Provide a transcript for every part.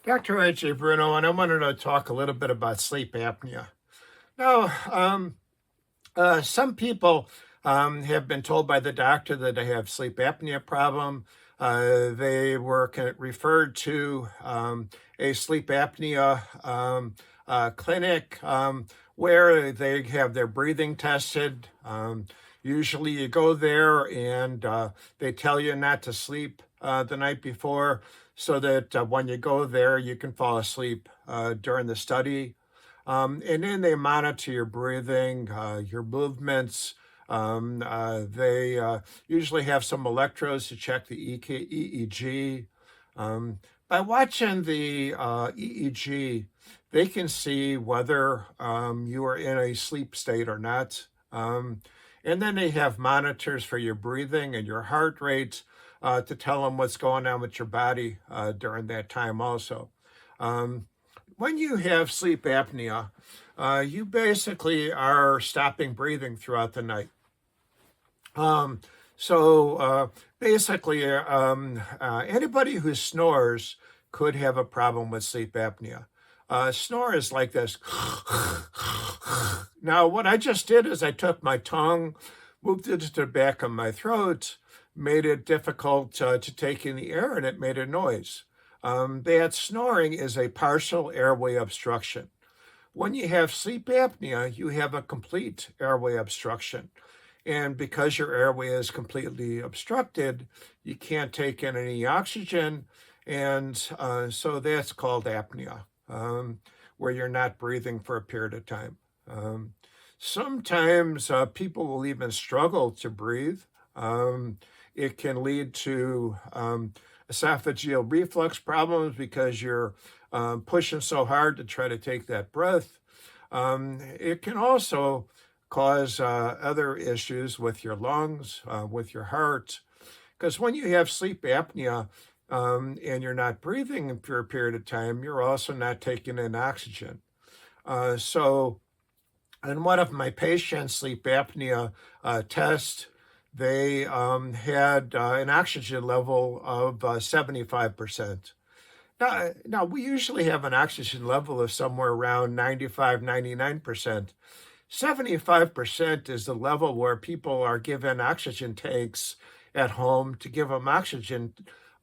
Dr. RJ Bruno, and I wanted to talk a little bit about sleep apnea. Now, some people have been told by the doctor that they have sleep apnea problem. They were referred to a sleep apnea clinic where they have their breathing tested. Usually you go there and they tell you not to sleep the night before so that when you go there, you can fall asleep during the study. And then they monitor your breathing, your movements. They usually have some electrodes to check the EEG. By watching the EEG, they can see whether you are in a sleep state or not. And then they have monitors for your breathing and your heart rate to tell them what's going on with your body during that time also. When you have sleep apnea, you basically are stopping breathing throughout the night. Basically, anybody who snores could have a problem with sleep apnea. Snore is like this. Now, what I just did is I took my tongue, moved it to the back of my throat, made it difficult to take in the air, and it made a noise. That snoring is a partial airway obstruction. When you have sleep apnea, you have a complete airway obstruction. And because your airway is completely obstructed, you can't take in any oxygen. And so that's called apnea, where you're not breathing for a period of time. Sometimes people will even struggle to breathe. It can lead to esophageal reflux problems because you're pushing so hard to try to take that breath. It can also cause other issues with your lungs, with your heart, because when you have sleep apnea and you're not breathing for a period of time, you're also not taking in oxygen. In one of my patients' sleep apnea tests, they had an oxygen level of 75%. Now, we usually have an oxygen level of somewhere around 95, 99%. 75% is the level where people are given oxygen tanks at home to give them oxygen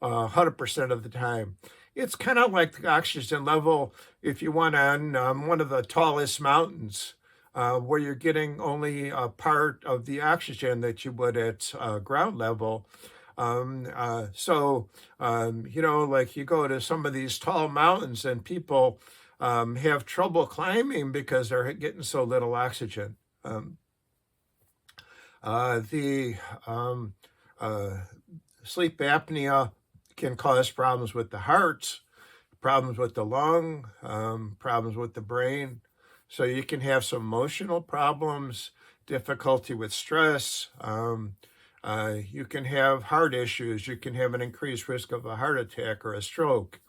100% of the time. It's kind of like the oxygen level if you went on one of the tallest mountains, where you're getting only a part of the oxygen that you would at ground level. Like you go to some of these tall mountains and people have trouble climbing because they're getting so little oxygen. The sleep apnea can cause problems with the heart, problems with the lung, problems with the brain. So you can have some emotional problems, difficulty with stress. You can have heart issues. You can have an increased risk of a heart attack or a stroke.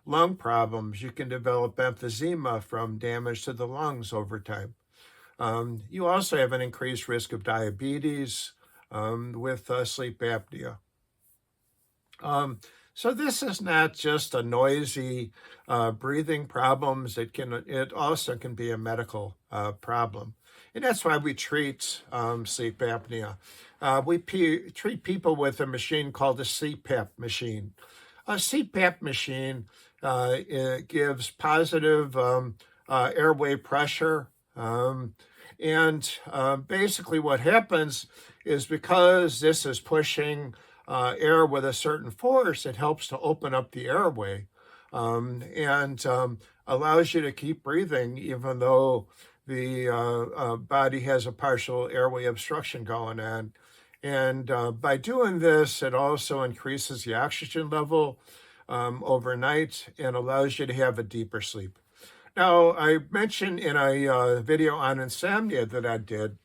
Lung problems. You can develop emphysema from damage to the lungs over time. You also have an increased risk of diabetes with sleep apnea. So this is not just a noisy breathing problems. It also can be a medical problem. And that's why we treat sleep apnea. We treat people with a machine called a CPAP machine. A CPAP machine it gives positive airway pressure. Basically what happens is because this is pushing air with a certain force, it helps to open up the airway and allows you to keep breathing even though the body has a partial airway obstruction going on. And by doing this, it also increases the oxygen level overnight and allows you to have a deeper sleep. Now, I mentioned in a video on insomnia that I did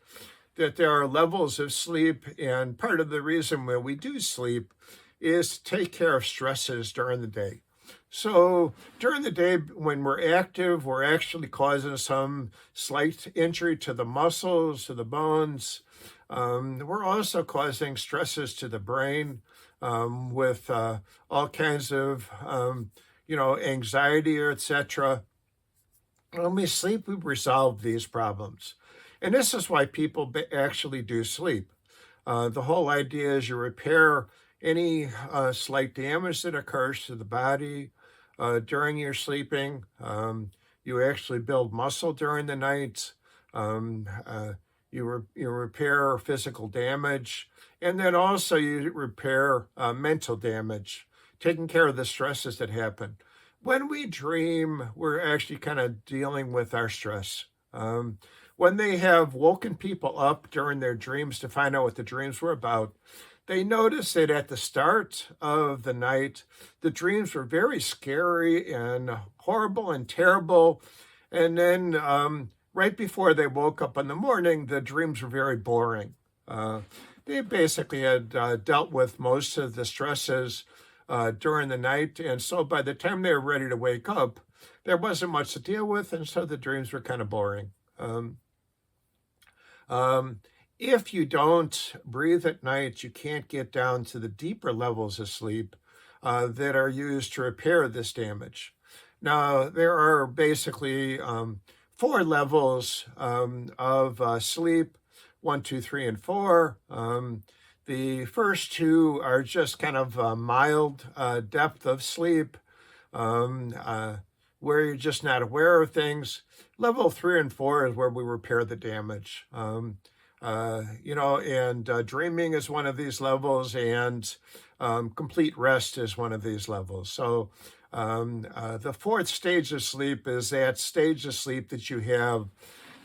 that there are levels of sleep, and part of the reason why we do sleep is to take care of stresses during the day. So during the day, when we're active, we're actually causing some slight injury to the muscles, to the bones. We're also causing stresses to the brain with all kinds of anxiety or etc. When we sleep, we resolve these problems. And this is why people actually do sleep. The whole idea is you repair any slight damage that occurs to the body during your sleeping. You actually build muscle during the night. Um, uh, you repair physical damage. And then also you repair mental damage, taking care of the stresses that happen. When we dream, we're actually kind of dealing with our stress. When they have woken people up during their dreams to find out what the dreams were about, they noticed that at the start of the night, the dreams were very scary and horrible and terrible. And then right before they woke up in the morning, the dreams were very boring. They basically had dealt with most of the stresses during the night. And so by the time they were ready to wake up, there wasn't much to deal with. And so the dreams were kind of boring. If you don't breathe at night, you can't get down to the deeper levels of sleep that are used to repair this damage. Now, there are basically 4 levels of sleep, 1, 2, 3, and 4. The first 2 are just kind of a mild depth of sleep where you're just not aware of things. Level 3 and 4 is where we repair the damage. Dreaming is one of these levels, and complete rest is one of these levels. So the 4th stage of sleep is that stage of sleep that you have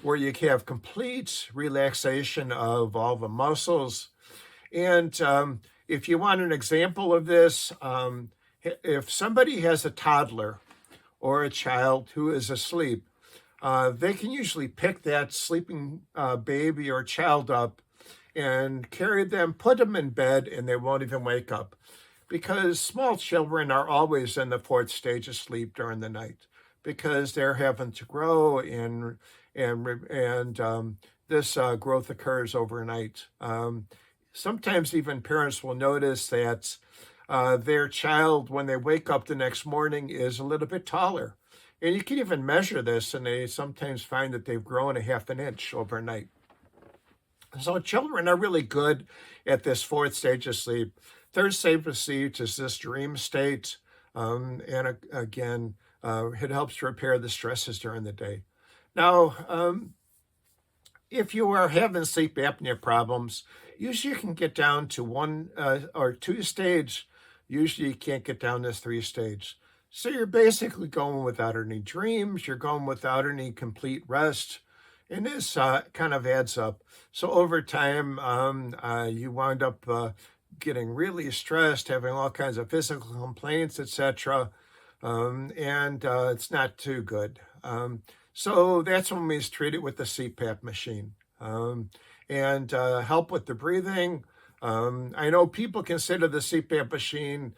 where you have complete relaxation of all the muscles. And if you want an example of this, if somebody has a toddler or a child who is asleep, they can usually pick that sleeping baby or child up and carry them, put them in bed, and they won't even wake up. Because small children are always in the 4th stage of sleep during the night because they're having to grow and this growth occurs overnight. Sometimes even parents will notice that their child, when they wake up the next morning, is a little bit taller. And you can even measure this, and they sometimes find that they've grown a half an inch overnight. So children are really good at this 4th stage of sleep. 3rd stage of sleep is this dream state. Again, it helps repair the stresses during the day. Now, if you are having sleep apnea problems, usually you can get down to 1 or 2 stage. Usually you can't get down this 3 stage. So you're basically going without any dreams, you're going without any complete rest, and this kind of adds up. So over time, you wind up getting really stressed, having all kinds of physical complaints, etc., and it's not too good. So that's when we treat it with the CPAP machine and help with the breathing. I know people consider the CPAP machine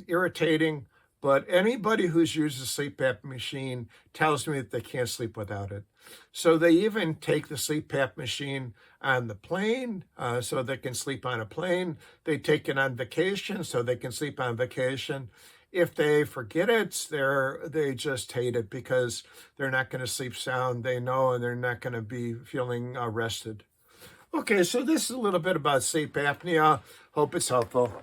irritating, but anybody who's used a sleep apnea machine tells me that they can't sleep without it. So they even take the sleep apnea machine on the plane so they can sleep on a plane. They take it on vacation so they can sleep on vacation. If they forget it, they just hate it because they're not going to sleep sound. They know, and they're not going to be feeling rested. Okay, so this is a little bit about sleep apnea. Hope it's helpful.